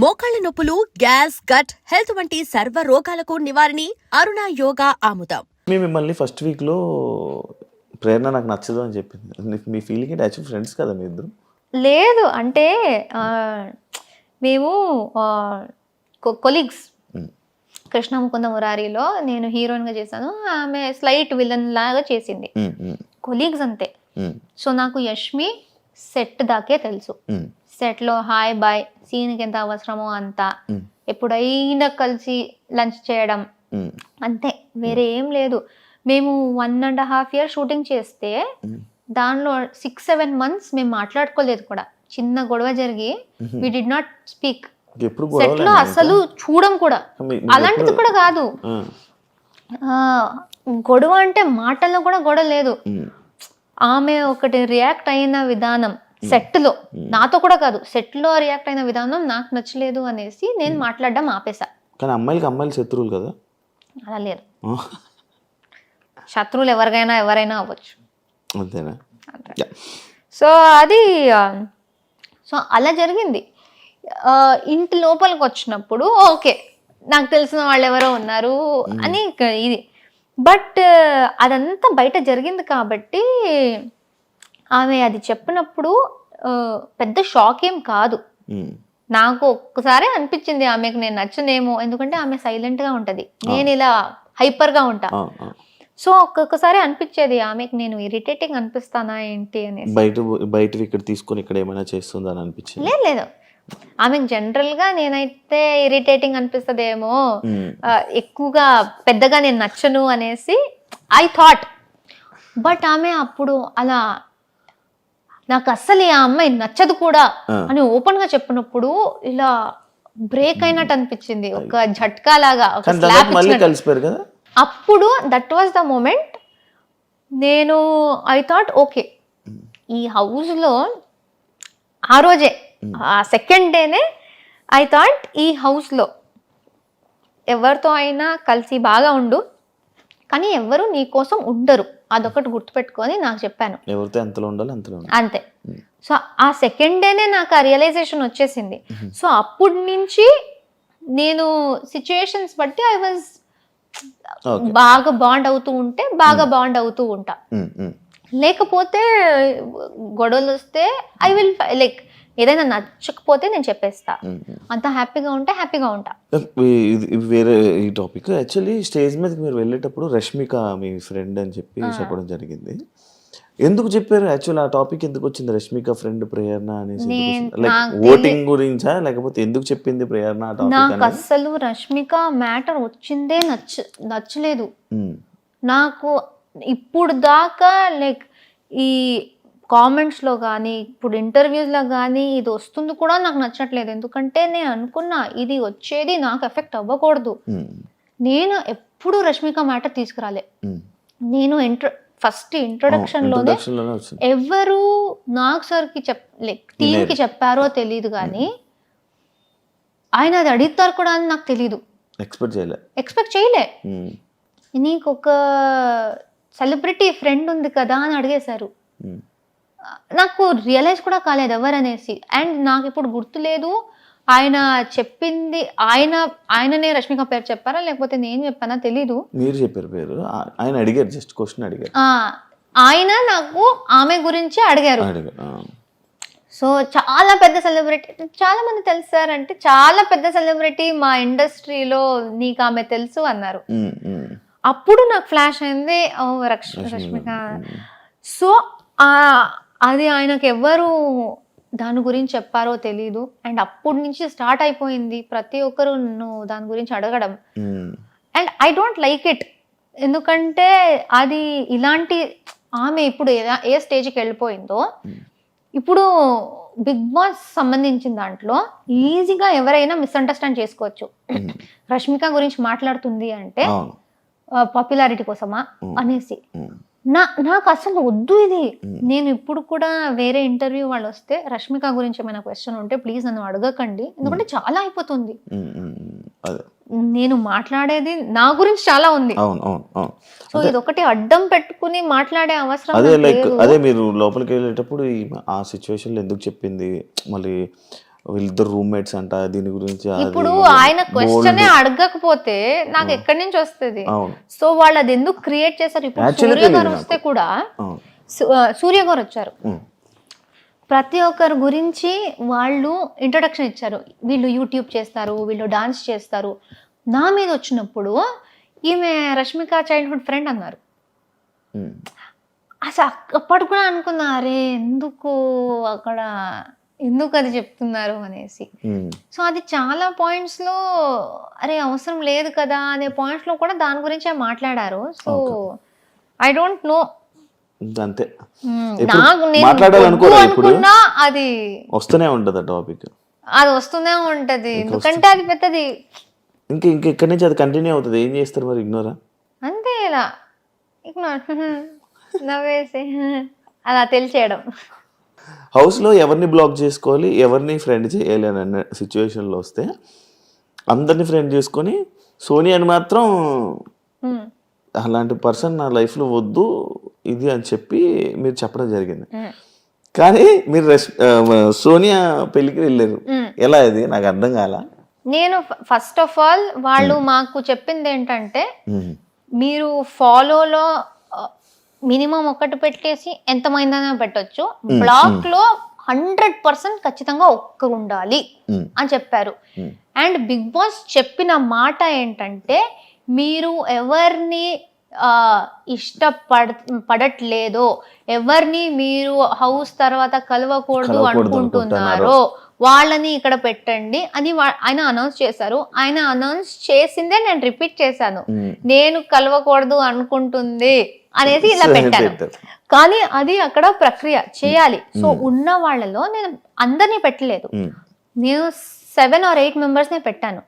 మోకాళ్ల నొప్పులు, gas, gut health వంటి సర్వ రోగాలకు నివారణి అరుణ యోగా ఆముదం. మిమ్మల్ని ఫస్ట్ వీక్లో ప్రేరణ నాకు నచ్చదు అని చెప్పింది. మీ ఫీలింగ్ ఏంటి? యాక్చువల్ ఫ్రెండ్స్ కదా మీ ఇద్దరు? లేదు అంటే మేము కొలీగ్స్. కృష్ణ ముకుంద మురారిలో నేను హీరోయిన్గా చేశాను, ఆమె స్లైట్ విలన్ లాగా చేసింది. కొలీగ్స్ అంతే. సో నాకు యష్మి సెట్ దాకే తెలుసు. సెట్లో హాయ్ బాయ్, సీన్కి ఎంత అవసరమో అంత, ఎప్పుడైనా కలిసి లంచ్ చేయడం అంతే, వేరే ఏం లేదు. మేము 1.5 years షూటింగ్ చేస్తే దానిలో 6-7 months మేము మాట్లాడుకోలేదు కూడా. చిన్న గొడవ జరిగి we did not speak. Set లో అసలు చూడం కూడా. అలాంటిది కూడా కాదు, గొడవ అంటే మాటల్లో కూడా గొడవ లేదు. ఆమె ఒకటి రియాక్ట్ అయిన విధానం సెట్ లో, నాతో కూడా కాదు, సెట్ లో రియాక్ట్ అయిన విధానం నాకు నచ్చలేదు అనేసి నేను మాట్లాడడం ఆపేసా. కానీ అమ్మాయిలు శత్రువులు కదా? అలా లేదు, శత్రువులు ఎవరైనా అవ్వచ్చు. అంతేనా? సో అది అలా జరిగింది. ఇంటి లోపలికి వచ్చినప్పుడు ఓకే, నాకు తెలిసిన వాళ్ళు ఎవరో ఉన్నారు అని ఇది. బట్ అదంతా బయట జరిగింది కాబట్టి ఆమె అది చెప్పినప్పుడు పెద్ద షాక్ ఏం కాదు. నాకు ఒక్కసారి అనిపించింది ఆమెకు నేను నచ్చనేమో, ఎందుకంటే ఆమె సైలెంట్ గా ఉంటది, నేను ఇలా హైపర్ గా ఉంటా. సో ఒక్కొక్కసారి అనిపించేది ఆమెకు నేను ఇరిటేటింగ్ అనిపిస్తానా ఏంటి అని. బయట ఇక్కడ తీసుకొని ఇక్కడ ఏమైనా చేస్తుందని అనిపించింది? లేదు, ఆమెకు జనరల్ గా నేనైతే ఇరిటేటింగ్ అనిపిస్తుందేమో, ఎక్కువగా పెద్దగా నేను నచ్చను అనేసి ఐ థాట్. బట్ ఆమె అప్పుడు అలా నాకు అస్సలు ఆ అమ్మాయి నచ్చదు కూడా అని ఓపెన్ గా చెప్పినప్పుడు ఇలా బ్రేక్ అయినట్టు అనిపించింది, ఒక झटका లాగా, ఒక స్లాప్ ఇచ్చినట్టు. అప్పుడు దట్ వాజ్ ద మూమెంట్. నేను ఐ థాట్ ఓకే, ఈ హౌస్ లో ఆ రోజే, ఆ సెకండ్ డేనే ఐ థాట్ ఈ హౌస్ లో ఎవరితో అయినా కలిసి బాగా ఉండు, కానీ ఎవరు నీ కోసం ఉండరు, అదొకటి గుర్తుపెట్టుకొని నాకు చెప్పాను. ఎవరితో ఎంతలో ఉండాలి అంతలో అంతే. సో ఆ సెకండ్ డేనే నాకు ఆ రియలైజేషన్ వచ్చేసింది. సో అప్పటి నుంచి నేను సిచ్యుయేషన్స్ బట్టి ఐ వాజ్ బాగా బాండ్ అవుతూ ఉంటే బాగా బాండ్ అవుతూ ఉంటా. లేకపోతే గొడవలు వస్తే ఐ విల్ లైక్ ఏదైనా నచ్చకపోతే నేను చెప్పేస్తా, అంత హ్యాపీగా ఉంటే హ్యాపీగా ఉంటా. వేరే ఈ టాపిక్. యాక్చువల్లీ స్టేజ్ మీదకి మీరు వెళ్ళేటప్పుడు రష్మిక మీ ఫ్రెండ్ అని చెప్పి చెప్పడం జరిగింది. ఎందుకు చెప్పారు? యాక్చువల్ ఆ టాపిక్ ఎందుకు వచ్చింది? రష్మిక ఫ్రెండ్ ప్రేరణ అనేసి లైక్ ఓటింగ్ గురించా, లేకపోతే ఎందుకు చెప్పింది ప్రేరణ? నాకు అస్సలు రష్మిక మ్యాటర్ వచ్చిందే నచ్చలేదు. నాకు ఇప్పుడు దాకా లైక్ ఈ కామెంట్స్లో కానీ ఇప్పుడు ఇంటర్వ్యూస్లో కానీ ఇది వస్తుంది కూడా నాకు నచ్చట్లేదు. ఎందుకంటే నేను అనుకున్నా ఇది వచ్చేది నాకు ఎఫెక్ట్ అవ్వకూడదు. నేను ఎప్పుడు రష్మిక మ్యాటర్ తీసుకురాలే. నేను ఫస్ట్ ఇంట్రొడక్షన్ లోనే ఎవరు నాగ్ సార్కి లైక్ టీంకి చెప్పారో తెలియదు, కానీ ఆయన అది అడుగుతారు కూడా అని నాకు తెలీదు, ఎక్స్పెక్ట్ చేయలే. నీకు ఒక సెలబ్రిటీ ఫ్రెండ్ ఉంది కదా అని అడిగేశారు. నాకు రియలైజ్ కూడా కాలేదు ఎవరనేసి. అండ్ నాకు ఇప్పుడు గుర్తులేదు ఆయన చెప్పింది, ఆయననే రష్మిక పేరు చెప్పారా లేకపోతే నేను చెప్పానా తెలీదు. మీరు చెప్పారు పేరు, ఆయన అడిగారు, జస్ట్ క్వశ్చన్ అడిగారు. ఆయన నాకు ఆమె గురించి అడిగారు. సో చాలా పెద్ద సెలబ్రిటీ, చాలా మంది తెలుసారంటే చాలా పెద్ద సెలబ్రిటీ మా ఇండస్ట్రీలో, నీకు ఆమె తెలుసు అన్నారు. అప్పుడు నాకు ఫ్లాష్ అయింది, ఓ రష్మిక. సో అది ఆయనకు ఎవరు దాని గురించి చెప్పారో తెలీదు. అండ్ అప్పటి నుంచి స్టార్ట్ అయిపోయింది ప్రతి ఒక్కరు నువ్వు దాని గురించి అడగడం. And I don't like it, ఎందుకంటే అది ఇలాంటి ఆమె ఇప్పుడు ఏ స్టేజ్కి వెళ్ళిపోయిందో, ఇప్పుడు బిగ్ బాస్ సంబంధించిన దాంట్లో ఈజీగా ఎవరైనా మిస్అండర్స్టాండ్ చేసుకోవచ్చు. రష్మిక గురించి మాట్లాడుతుంది అంటే పాపులారిటీ కోసమా అనేసి. నాకు అసలు వద్దు ఇది. నేను ఇప్పుడు కూడా వేరే ఇంటర్వ్యూ వాళ్ళు వస్తే రష్మిక గురించి ఏమైనా క్వశ్చన్ ఉంటే ప్లీజ్ నన్ను అడగకండి, ఎందుకంటే చాలా అయిపోతుంది. నేను మాట్లాడేది నా గురించి చాలా ఉంది. సో ఇది ఒకటి అడ్డం పెట్టుకుని మాట్లాడే అవసరం అదే. లైక్ అదే మీరు లోపలికి వెళ్ళేటప్పుడు ఆ సిచ్యువేషన్ లో ఎందుకు చెప్పింది, మళ్ళీ వీళ్ళిద్దరు రూమ్మేట్స్ అంట, దీని గురించి అది ఇప్పుడు ఆయన క్వశ్చన్ అడగకపోతే నాకు ఎక్కడి నుంచి వస్తుంది? అవును. సో వాళ్ళు అది ఎందుకు క్రియేట్ చేశారు? ఇప్పుడు Actually సూర్య గారు తెలియదు వస్తే కూడా అవును. సూర్య గారు వచ్చారు, ఉమ్. ప్రతి ఒక్కరి గురించి వాళ్ళు ఇంట్రొడక్షన్ ఇచ్చారు. వీళ్ళు యూట్యూబ్ చేస్తారు, వీళ్ళు డాన్స్ చేస్తారు. నా మీద వచ్చినప్పుడు ఈమె రష్మిక చైల్డ్హుడ్ ఫ్రెండ్ అన్నారు. ఉమ్. అసలు అప్పటి కూడా అనుకున్నా, అరే ఎందుకు అక్కడ ఎందుకు అది చెప్తున్నారు అనేసి. ఉమ్. సో అది చాలా పాయింట్స్ లో అరే అవసరం లేదు కదా అనే పాయింట్స్ లో కూడా దాని గురించే మాట్లాడారు. సో ఐ డోంట్ నో, అంతే. నాకు నేను మాట్లాడాలనుకోరా ఇప్పుడు? అనుకున్నా అది వస్తూనే ఉంటది ఆ టాపిక్, అది వస్తూనే ఉంటది. ఎందుకంటే అది పెద్దది. ఇంకెక్కడి నుంచి అది కంటిన్యూ అవుతుంది. ఏం చేస్తారు మరి? ఇగ్నోరా? అంతే, ఇలా నవ్వేసి అలా తెలిసేయడం. హౌస్లో ఎవరిని బ్లాక్ చేసుకోవాలి, ఎవరిని ఫ్రెండ్ చేయాలి అని అన్న సిచ్యువేషన్లో వస్తే అందరినీ ఫ్రెండ్ చేసుకొని సోనియాని మాత్రం అలాంటి పర్సన్ నా లైఫ్లో వద్దు ఇది అని చెప్పి మీరు చెప్పడం జరిగింది. కానీ మీరు సోనియా పెళ్ళికి వెళ్ళారు. ఎలా ఇది నాకు అర్థం కాల. నేను ఫస్ట్ ఆఫ్ ఆల్ వాళ్ళు మాకు చెప్పింది ఏంటంటే, మీరు ఫాలోలో మినిమం ఒకటి పెట్టేసి ఎంతమైందైనా పెట్టొచ్చు, బ్లాక్ లో 100% ఖచ్చితంగా ఒక్కరు ఉండాలి అని చెప్పారు. అండ్ బిగ్ బాస్ చెప్పిన మాట ఏంటంటే, మీరు ఎవరిని పడట్లేదో, ఎవరిని మీరు హౌస్ తర్వాత కలవకూడదు అనుకుంటున్నారో వాళ్ళని ఇక్కడ పెట్టండి అని ఆయన అనౌన్స్ చేశారు. ఆయన అనౌన్స్ చేసిందే నేను రిపీట్ చేశాను, నేను కలవకూడదు అనుకుంటుంది అనేసి ఇలా పెట్టాను. కానీ అది అక్కడ ప్రక్రియ చేయాలి. సో ఉన్న వాళ్ళలో నేను అందరినీ పెట్టలేదు, నేను 7 or 8 members నే పెట్టాను.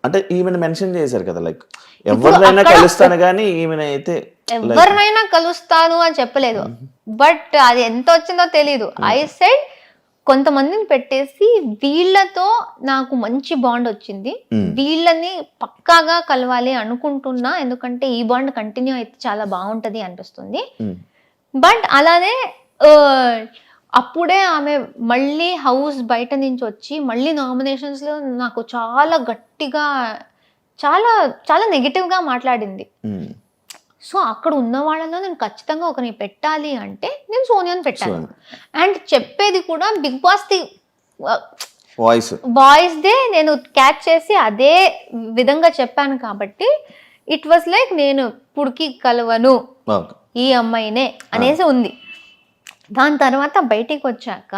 అంటే ఈమెను మెన్షన్ చేశారు కదా, లైక్ ఎవరినైనా కలుస్తాను కానీ ఈమెను అయితే ఎవరినైనా కలుస్తాను అని చెప్పలేదు. బట్ అది ఎంత వచ్చిందో తెలీదు. ఐ సెడ్ కొంతమందిని పెట్టేసి వీళ్ళతో నాకు మంచి బాండ్ వచ్చింది, వీళ్ళని పక్కాగా కలవాలి అనుకుంటున్నా, ఎందుకంటే ఈ బాండ్ కంటిన్యూ అయితే చాలా బాగుంటది అనిపిస్తుంది. బట్ అలానే అప్పుడే ఆమె మళ్ళీ హౌస్ బయట నుంచి వచ్చి మళ్ళీ నామినేషన్స్ లో నాకు చాలా గట్టిగా చాలా చాలా నెగిటివ్ గా మాట్లాడింది. సో అక్కడ ఉన్న వాళ్ళలో నేను ఖచ్చితంగా ఒకరిని పెట్టాలి అంటే నేను సోనియాని పెట్టాను. అండ్ చెప్పేది కూడా బిగ్ బాస్ ది వాయిస్ దే నేను క్యాచ్ చేసి అదే విధంగా చెప్పాను. కాబట్టి ఇట్ వాస్ లైక్ నేను ఇప్పుడుకి కలవను ఈ అమ్మాయినే అనేసి ఉంది. దాని తర్వాత బయటికి వచ్చాక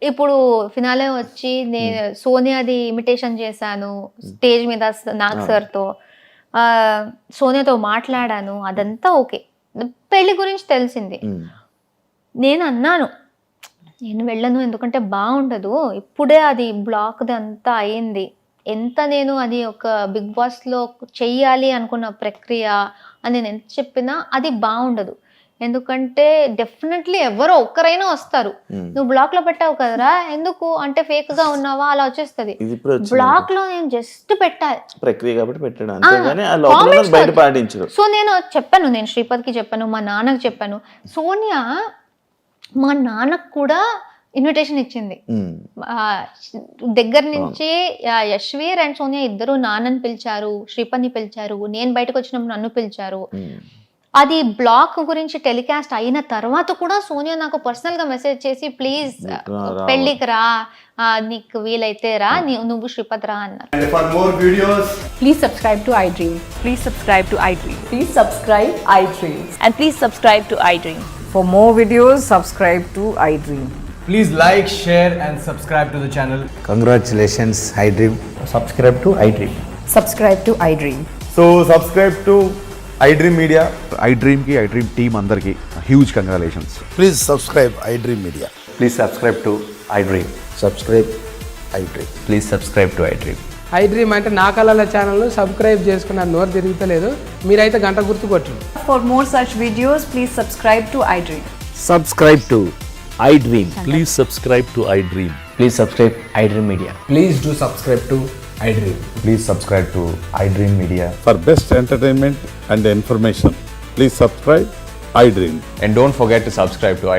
ఇప్పుడు ఫినాలే వచ్చి నేను సోనియాది ఇమిటేషన్ చేశాను స్టేజ్ మీద నాగ్ సార్తో, సోనియాతో మాట్లాడాను, అదంతా ఓకే. పెళ్లి గురించి తెలిసింది. నేను అన్నాను నేను వెళ్ళను, ఎందుకంటే బాగుండదు, ఇప్పుడే అది బ్లాక్ది అంతా అయింది. ఎంత నేను అది ఒక బిగ్ బాస్లో చెయ్యాలి అనుకున్న ప్రక్రియ అని నేను ఎంత చెప్పినా అది బాగుండదు. ఎందుకంటే డెఫినెట్లీ ఎవరో ఒక్కరైనా వస్తారు. నువ్వు బ్లాక్ లో పెట్టావు కదరా, ఎందుకు అంటే ఫేక్ గా ఉన్నావా అలా వచ్చేస్తుంది. బ్లాక్ లో నేను జస్ట్ పెట్టాలి ప్రక్రియ కాబట్టి పెట్టాను. సో నేను చెప్పాను, నేను శ్రీపద్కి చెప్పాను, మా నాన్నకు చెప్పాను. సోనియా మా నాన్నకు కూడా ఇన్విటేషన్ ఇచ్చింది. దగ్గర నుంచి యశ్వీర్ అండ్ సోనియా ఇద్దరు నాన్నని పిలిచారు, శ్రీపద్ని పిలిచారు, నేను బయటకు వచ్చినప్పుడు నన్ను పిలిచారు. అది బ్లాక్ గురించి టెలికాస్ట్ అయిన తర్వాత కూడా సోనియా నాకు పర్సనల్ గా మెసేజ్ చేసి ప్లీజ్ పెళ్లికి రా, నీకు వీలైతే రా, నువ్వు శ్రీపద్ రా అన్నారు. Please subscribe to iDream. Please subscribe to iDream. Please subscribe iDream. And please subscribe to iDream. For more videos, subscribe to iDream. Please like, share and subscribe to the channel. Congratulations, iDream. Subscribe to iDream. Subscribe to iDream. So subscribe to iDream Media. iDream team అందరికి huge congratulations. Please subscribe iDream Media. Please subscribe to iDream. Subscribe iDream. Please subscribe to iDream. iDream అంటే నా కళల ఛానల్ను subscribe చేసుకున్న నోరు తిరుగుతలేదు, మీరైతే గంట గుర్తు కొట్టండి. For more such videos, please subscribe to iDream. Subscribe to iDream. Please subscribe to iDream. Please subscribe iDream Media. Please do subscribe to iDream. Please subscribe to iDream Media. For best entertainment and information, please subscribe iDream. And don't forget to subscribe to iDream.